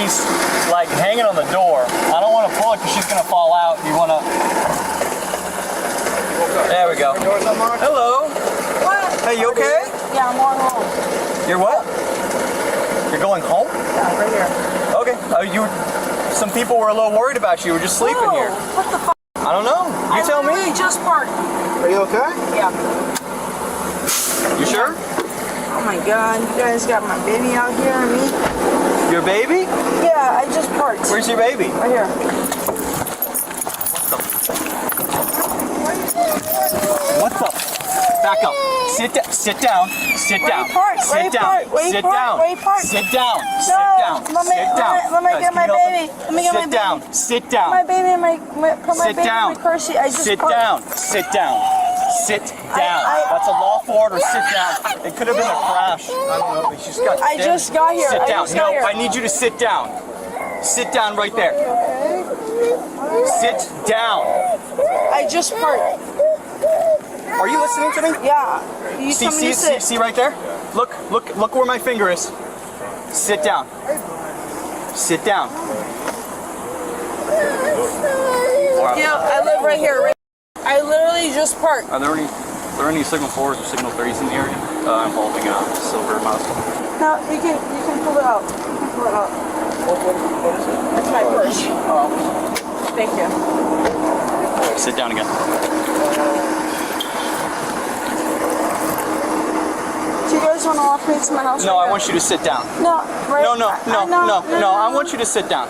she's like hanging on the door. I don't want to pull it because she's gonna fall out. You wanna? There we go. Hello. What? Hey, you okay? Yeah, I'm on home. You're what? You're going home? Yeah, right here. Okay. Some people were a little worried about you. You were just sleeping Whoa, here. What the fuck? I don't know. You tell me. I just parked. Are you okay? Yeah. You sure? Oh my god, you guys got my baby out here and me. Your baby? Yeah, I just parked. Where's your baby? Right here. What the? Back up. Sit down. Sit down. Sit down. Sit down. Sit down. Sit down. Sit down. Sit down. Let me get my baby. Let me get my Sit baby. down. Sit down. My baby in my put my Sit baby down. in my car seat. I just Sit parked. down. Sit down. Sit down. That's a lawful order. Sit down. It could have been a crash. I don't know. She just got I just got here. Sit I down. just got No, here. I need you to sit down. Sit down right there. Sit down. I just parked. Are you listening to me? Yeah. You tell me to sit. See right there? Look where my finger is. Sit down. Sit down. Yeah, I live right here. I literally just parked. Are there any signal 4s or signal 3s in the area involving a silver mouse? No, you can pull it out. You can pull it out. What is it? That's my purse. Oh. Thank you. Sit down again. Do you guys want to walk me to my house? No, right I want you to sit down. No, right. No. I want you to sit down.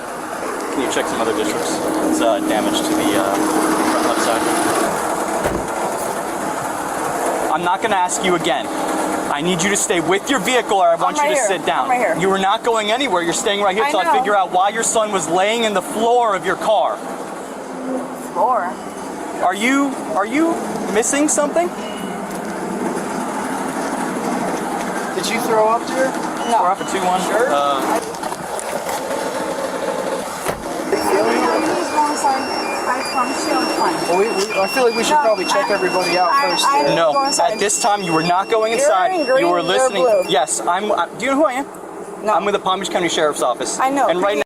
Can you check some other districts? It's damage to the front left side. I'm not going to ask you again. I need you to stay with your vehicle, or I want you to sit down. I'm right here. You are not going anywhere. You're staying right here until I figure out why your son was laying in the floor of your car. Floor? Are you missing something? Did you throw up, dear? No. We're off at 2-1. Sure. I promise you I'm fine. Well, I feel like we should probably check everybody out first. No, at this time you were not going inside. You're in green, you were listening. you're blue. Yes, I'm. Do you know who I am? No. I'm with the Palm Beach County Sheriff's Office. I know. And right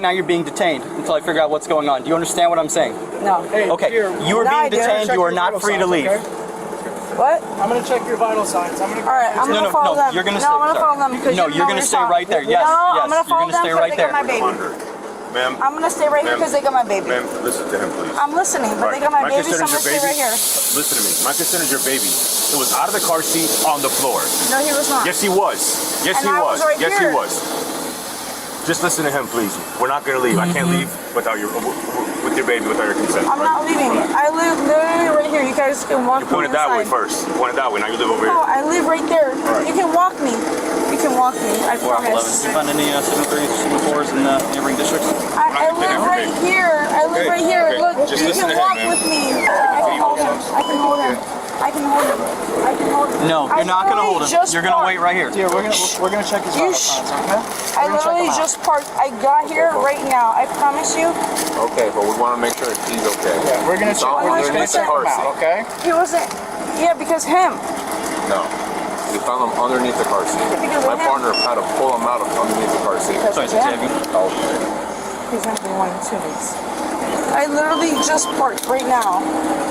now you're being detained until I figure out what's going on. Do you understand what I'm saying? No. Hey, Okay. here, You are being detained. You are not free to leave. Okay? What? I'm gonna check your vital signs. I'm gonna. All right, I'm gonna follow them. You're gonna no, I'm gonna follow them because no, you're gonna stay right there. Yes, no, yes. I'm gonna follow them stay because right they got my there. baby. Ma'am, I'm gonna stay right here because they got my baby. ma'am, listen to him, please. I'm listening, but they got my baby, so I'm gonna stay right here. Listen to me. My concern is your baby. It was out of the car seat on the floor. No, he was not. Yes, he was. Yes, And he I was. was right Yes, here. he was. Just listen to him, please. We're not gonna leave. I can't leave without with your baby, without your consent. I'm not leaving. I live literally right here. You guys can walk You pointed me that way inside. first. You pointed that way. Now you live over No, here. I live right there. right. You can walk me. You can walk me. I We're off 11. promise. Did you find any signal 3s or signal 4s in neighboring districts? I live right here. I live right here. Okay. Look, Just you listen can to him, walk man. with me. I can hold him. I can hold him. I can hold him. I can hold him. No, you're not gonna hold him. You're gonna wait right here. Dear, we're gonna check his vital signs, okay? I literally just parked. I got here right now. I promise you. Okay, but we want to make sure that he's okay. Yeah, we're gonna check. We're just gonna check him out, okay? He wasn't. Yeah, because him. No. We found him underneath the car seat. Because My of him. partner had to pull him out of underneath the car seat. Because Sorry, of him. Oh. He's not the one, 2 weeks. I literally just parked right now.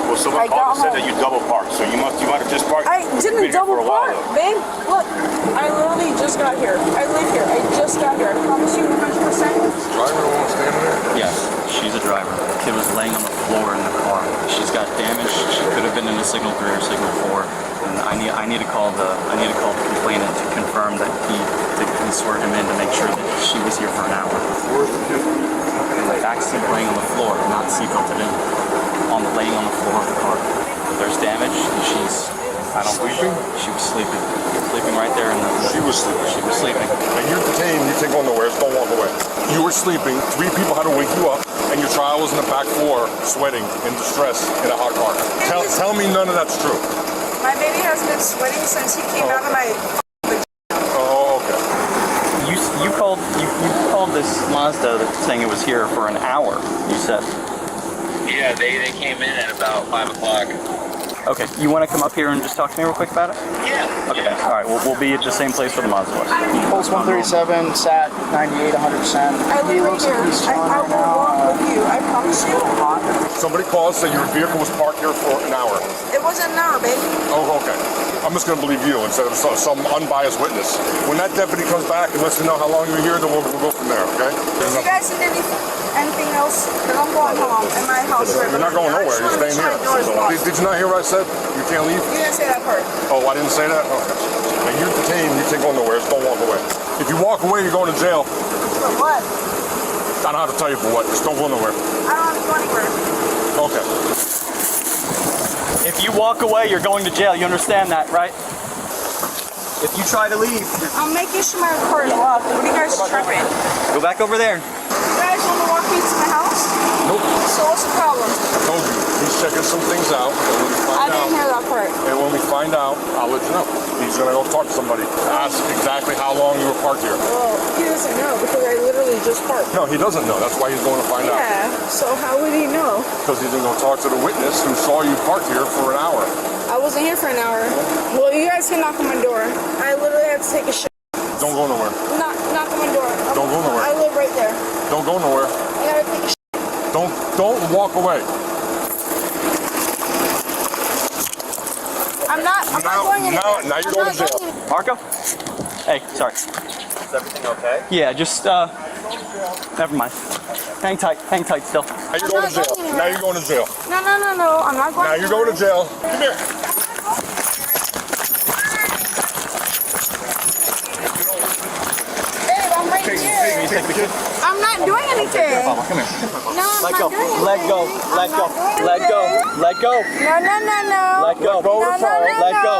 Well, someone I got called and said home. that you double parked, so you might have just parked. I Been didn't here double for a while, park, though. babe. Look, I literally just got here. I live here. I just got here. I promise you 100%. Driver the one standing there? Yes, she's a driver. The kid was laying on the floor in the car. She's got damage. She could have been in a signal 3 or signal 4. And I need to call the complainant to confirm that he swear him in to make sure that she was here for an hour. Where's the kid? In the back seat, laying on the floor, not seatbelted in, laying on the floor of the car. There's damage, and Sleeping? She was sleeping right there in the. She was sleeping. She was sleeping. And you're detained, you take one nowhere, don't walk away. You were sleeping, 3 people had to wake you up, and your child was in the back floor, sweating, in distress, in a hot car. Tell me none of that's true. My baby has been sweating since he came out of my. Oh, okay. You called this Mazda saying it was here for an hour. You said. Yeah, they came in at about 5 o'clock. Okay, you want to come up here and just talk to me real quick about it? Yeah. Okay, all right, we'll be at the same place where the Mazda was. Pulse 137, sat 98, 100%. I live right here. I will walk with you. I promise you. Somebody called, said your vehicle was parked here for an hour. It wasn't an hour, baby. Oh, okay. I'm just gonna believe you instead of some unbiased witness. When that deputy comes back and lets you know how long you were here, then we'll go from there, okay? You guys need anything else? Then I'm going home in my house. You're not going nowhere, you're staying here. Did you not hear what I said? You can't leave? You didn't say that part. Oh, I didn't say that? Okay. Now you're detained, you can't go nowhere, just don't walk away. If you walk away, you're going to jail. For what? I don't have to tell you for what, just don't go nowhere. I don't have to go anywhere. Okay. If you walk away, you're going to jail. You understand that, right? If you try to leave, I'm making sure my car is locked. What are you guys tripping? go back over there. You guys want to walk me to my house? Nope. So what's the problem? I told you, he's checking some things out. I didn't hear that part. And when we find out, I'll let you know. He's gonna go talk to somebody. Ask exactly how long you were parked here. Well, he doesn't know because I literally just parked. No, he doesn't know. That's why he's going to find out. Yeah, so how would he know? Because he's gonna go talk to the witness who saw you parked here for an hour. I wasn't here for an hour. Well, you guys can knock on my door. I literally had to take a shit. Don't go nowhere. Knock on my door. Don't go nowhere. I live right there. Don't go nowhere. I gotta take a shit. Don't walk away. I'm not going anywhere. Now you're going to jail. Marco? Hey, sorry. Is everything okay? Yeah, just, never mind. Hang tight still. Now you're going to jail. Now you're going to jail. No. I'm not going Now you're going to jail. Come here. Babe, I'm right here. I'm not doing anything. Come here. No, I'm Let not go. doing anything. Let go. Let go. Let go. Let go. No. Let go. No. Let go.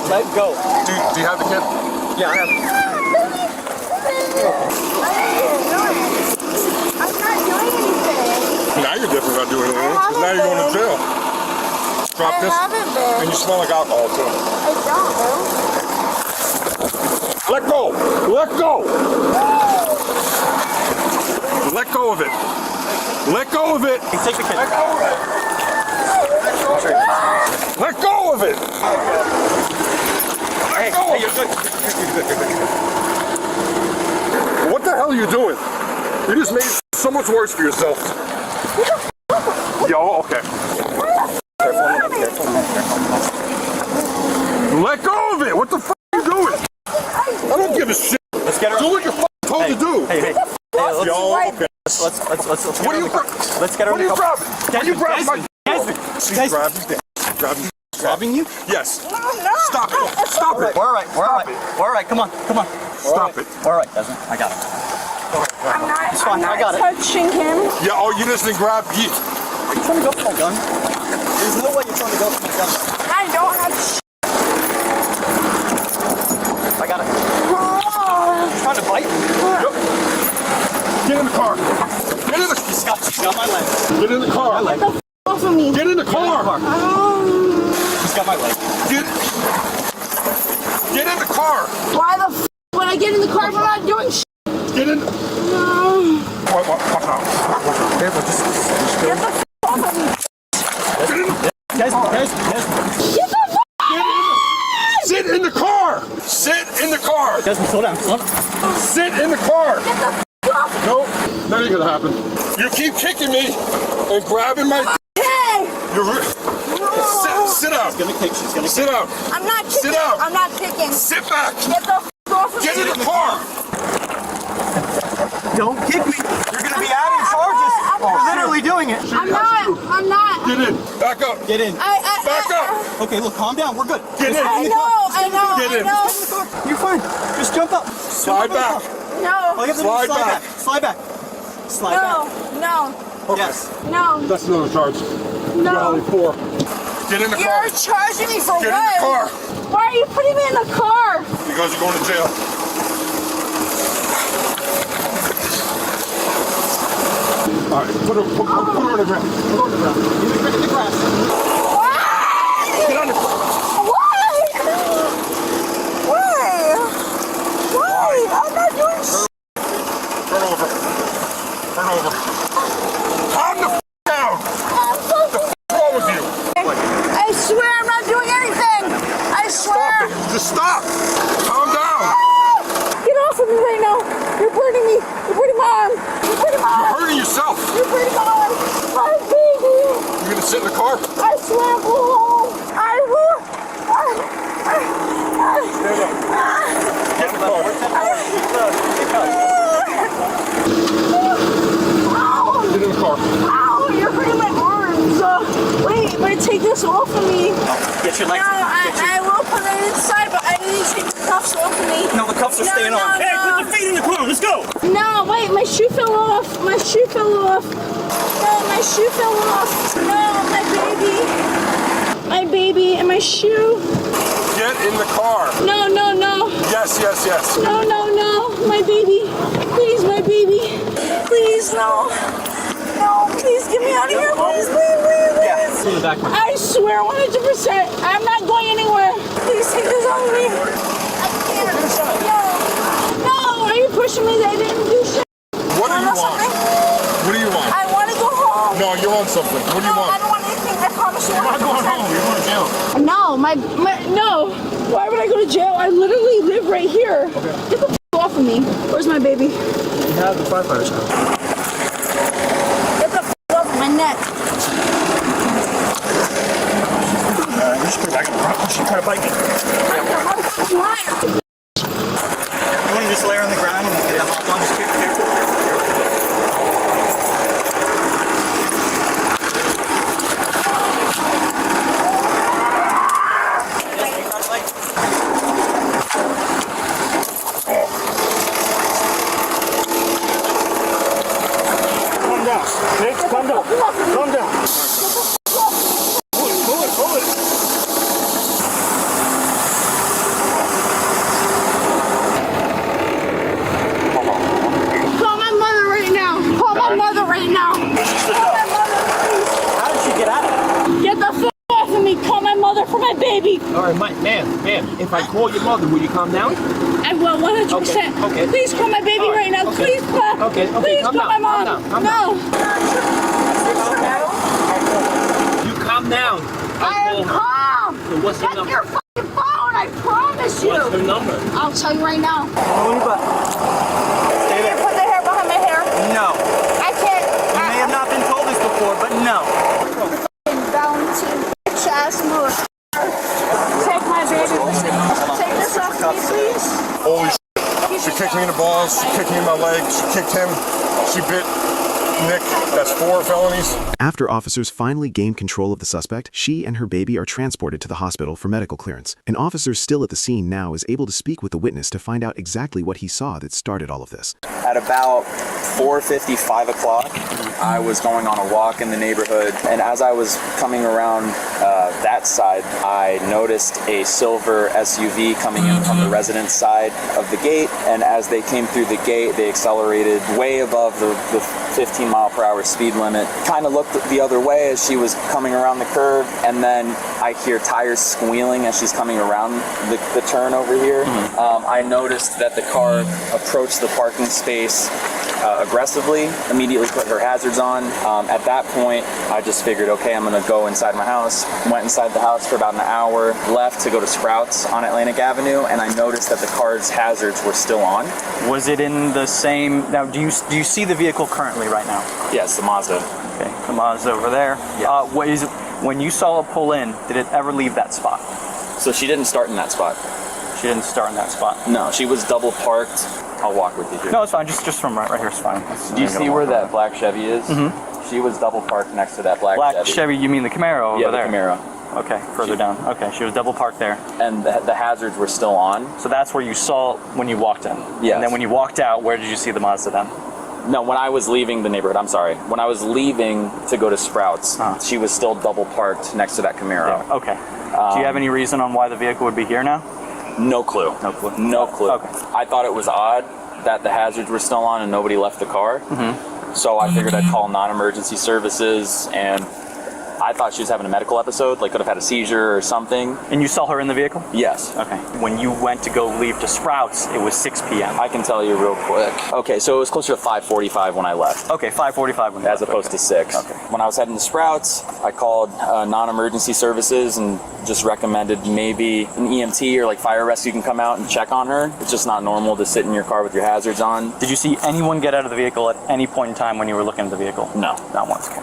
Let go. Do you have the kid? Yeah, I have. I'm not doing anything. Now you're definitely not doing anything. Because now you're going to jail. Drop I this. haven't been. And you smell like alcohol too. I don't, bro. Let go. Let go. Let go of it. Let go of it. Hey, take the kid. Let go of it. Let go of it. Hey, you're good. What the hell are you doing? You just made it so much worse for yourself. Yo, okay. Let go of it. What the fuck are you doing? I don't give a shit. Let's get her. Do what you're fucking told to do. Hey, let's Yo, okay. let's What are you let's get her. What are you grabbing? What are you grabbing my She's grabbing? grabbing you? Yes. No. Stop it. Stop it. We're all right. We're all right. We're all right. Come on. Stop it. We're all right, Desmond. I got it. I'm not I got it. touching him. Yeah, oh, you just didn't grab you. Are you trying to go for my gun? There's no way you're trying to go for my gun. I don't have shit. I got it. You're trying to bite? Get in the car. Get in the She's got my leg. Get in the car. My leg. Off of me. Get in the car. She's got my leg. Get in the car. Why the f when I get in the car if I'm not doing shit? Get in. No. Watch out. Careful, just Get the f off of me. Get in. Desmond. Get the f Sit in the car. Sit in the car. Desmond, slow down. Sit in the car. Get the f off of me. Nope. That ain't gonna happen. You keep kicking me and grabbing my. Hey! Sit down. She's gonna kick. Sit down. I'm not kicking. Sit down. I'm not kicking. Sit back. Get the f off of me. Get in the car. Don't kick me. You're gonna be adding charges. You're literally doing it. I'm not. Get in. Back up. Get in. Back up. Okay, look, calm down. We're good. Get in. I know. Get in. You're fine. Just jump up. Slide back. No. All you have to do is Slide back. Slide back. Slide back. No. Yes. No. That's another charge. No. 4. Get in the car. You're charging me for Get what? in the car. Why are you putting me in the car? Because you're going to jail. All right, put her on the ground. Put her on the ground. In the grass. Why? Get on the Why? I'm not doing shit. Turn over. Calm the down. I'm so What's wrong with you? I You're hurting yourself. You're pretty hard. My baby. You gonna sit in the car? I swear, go home. I will. Stand up. Get in the car. Ow. Get in the car. Ow, you're hurting my arms. Wait, take this off of me. Get your legs. No, I will put it inside, but I need to take the cuffs off of me. No, the cuffs are staying on. Hey, put your feet in the car. Let's go. No, wait, my shoe fell off. My shoe fell off. No, my shoe fell off. No, my baby. My baby and my shoe. Get in the car. No. Yes. No. My baby. Please, my baby. Please, no. No, please get me out of here. Please. In the back. I swear 100%. I'm not going anywhere. Please take this off of me. I can't. No, are you pushing me? They didn't do shit. What do you want? What do you want? I want to go home. No, you want something. What do you No, want? I don't want anything. I promise you. You're not going home. You're going to jail. No, no. Why would I go to jail? I literally live right here. Okay. Get the off of me. Where's my baby? You have the firefighters now. Get the off of my neck. You just put it back in the front. She's trying to bite me. Liar. You want to just lay her on the ground and get a hop on the street here? Calm down. Nick, calm down. Calm down. Pull it. Call my mother right now. Call my mother right now. Call my mother, please. How did she get out of it? Get the off of me. Call my mother for my baby. All right, ma'am, if I call your mother, will you calm down? I will 100%. Okay. Please call my baby right now. Okay. Please, Pa. Okay, Please calm call down, my mom. calm down. You calm down. I am calm. So what's the Get number? your fucking phone. I promise you. What's the number? I'll tell you right now. Stay there. Put the hair behind my hair. No. I can't. You may have not been told this before, but no. Valentine bitch ass move. Take my baby. Take this off me, please. Holy shit. She kicked me in the balls. She kicked me in my leg. She kicked him. She bit Nick. That's 4 felonies. After officers finally gain control of the suspect, she and her baby are transported to the hospital for medical clearance. An officer still at the scene now is able to speak with the witness to find out exactly what he saw that started all of this. At about 4:50, 5 o'clock, I was going on a walk in the neighborhood, and as I was coming around that side, I noticed a silver SUV coming in from the residence side of the gate, and as they came through the gate, they accelerated way above the 15 mile per hour speed limit. Kind of looked the other way as she was coming around the curve, and then I hear tires squealing as she's coming around the turn over here. I noticed that the car approached the parking space aggressively, immediately put her hazards on. At that point, I just figured, okay, I'm gonna go inside my house. Went inside the house for about an hour, left to go to Sprouts on Atlantic Avenue, and I noticed that the car's hazards were still on. Was it in the same? Now, do you see the vehicle currently right now? Yes, the Mazda. Okay, the Mazda over there. Yes. What is it? When you saw it pull in, did it ever leave that spot? So she didn't start in that spot. She didn't start in that spot. No, she was double parked. I'll walk with you here. No, it's fine. Just from right here is fine. Do you see where that black Chevy is? Mm-hmm. She was double parked next to that black Chevy? You mean the Camaro over yeah, there? the Camaro. Okay, further down. Okay, she was double parked there. And the hazards were still on. So that's where you saw when you walked in. Yes. And then when you walked out, where did you see the Mazda then? No, when I was leaving the neighborhood, I'm sorry. When I was leaving to go to Sprouts, she was still double parked next to that Camaro. Yeah, okay. Do you have any reason on why the vehicle would be here now? No clue. No clue. No clue. Okay. I thought it was odd that the hazards were still on and nobody left the car. So I figured I'd call non-emergency services, and I thought she was having a medical episode, like could have had a seizure or something. And you saw her in the vehicle? Yes. Okay. When you went to go leave to Sprouts, it was 6 p.m. I can tell you real quick. Okay, so it was closer to 5:45 when I left. Okay, 5:45 when you As left. opposed to 6. Okay. When I was heading to Sprouts, I called non-emergency services, and just recommended maybe an EMT or like fire rescue can come out and check on her. It's just not normal to sit in your car with your hazards on. Did you see anyone get out of the vehicle at any point in time when you were looking at the vehicle? No. Not once. Okay.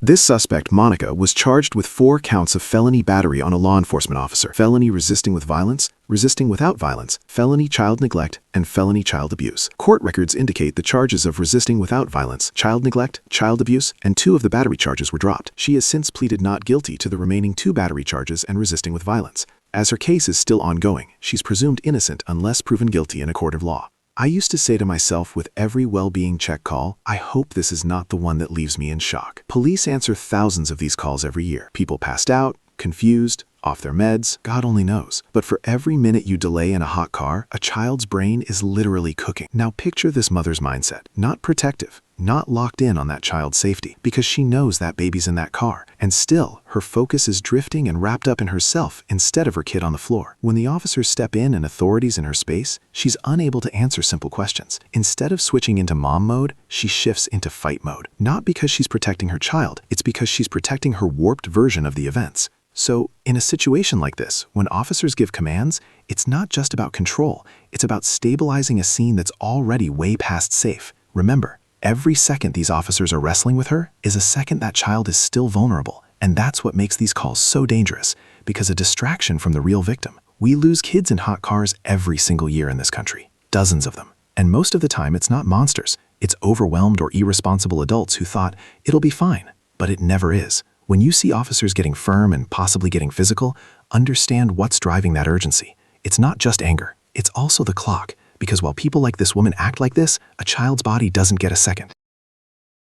This suspect, Monica, was charged with 4 counts of felony battery on a law enforcement officer, felony resisting with violence, resisting without violence, felony child neglect, and felony child abuse. Court records indicate the charges of resisting without violence, child neglect, child abuse, and 2 of the battery charges were dropped. She has since pleaded not guilty to the remaining 2 battery charges and resisting with violence. As her case is still ongoing, she's presumed innocent unless proven guilty in a court of law. I used to say to myself with every well-being check call, I hope this is not the one that leaves me in shock. Police answer thousands of these calls every year. People passed out, confused, off their meds, God only knows. But for every minute you delay in a hot car, a child's brain is literally cooking. Now picture this mother's mindset. Not protective, not locked in on that child's safety, because she knows that baby's in that car. And still, her focus is drifting and wrapped up in herself instead of her kid on the floor. When the officers step in and authorities in her space, she's unable to answer simple questions. Instead of switching into mom mode, she shifts into fight mode. Not because she's protecting her child, it's because she's protecting her warped version of the events. So, in a situation like this, when officers give commands, it's not just about control, it's about stabilizing a scene that's already way past safe. Remember, every second these officers are wrestling with her is a second that child is still vulnerable. And that's what makes these calls so dangerous, because a distraction from the real victim. We lose kids in hot cars every single year in this country, dozens of them. And most of the time it's not monsters, it's overwhelmed or irresponsible adults who thought, it'll be fine, but it never is. When you see officers getting firm and possibly getting physical, understand what's driving that urgency. It's not just anger, it's also the clock, because while people like this woman act like this, a child's body doesn't get a second.